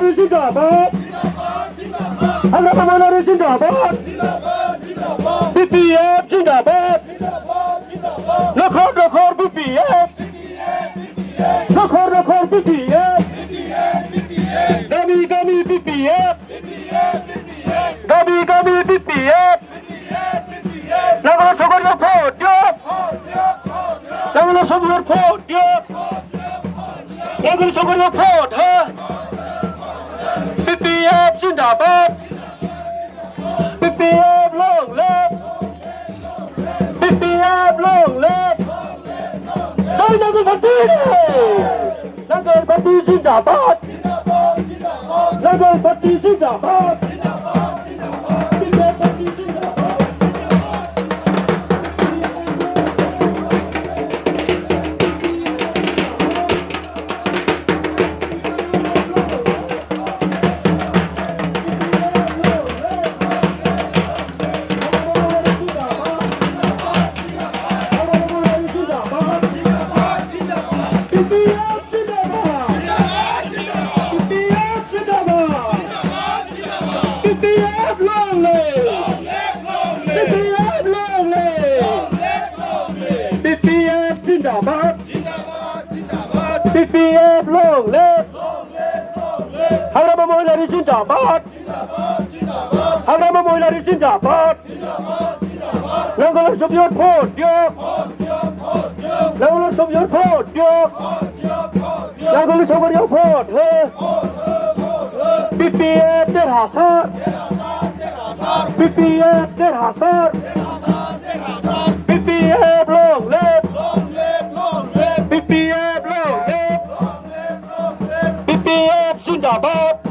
Mawlari Zindabad. Hagrama Mawlari Zindabad. BPF Zindabad. Nakhar BPF. Nakhar BPF. Gami BPF. Gami BPF. Nagala Sogar vote. Nagala Sogar vote. Nagala Sogar vote. BPF Zindabad. BPF long live. BPF long live. Jai Nagar Bhatti. Nagar Bhatti Zindabad. Nagar Bhatti Zindabad. BPF Bhatti Zindabad. BPF long live! BPF long live! BPF Zindabad! BPF long live! Hagrama Mawlari Zindabad! Hagrama Mawlari Zindabad! Nagala Sogar vote! Nagala Sogar vote! Nagala Sogar vote! BPF der Hasar. BPF der Hasar. BPF long live. BPF long live. BPF Zindabad.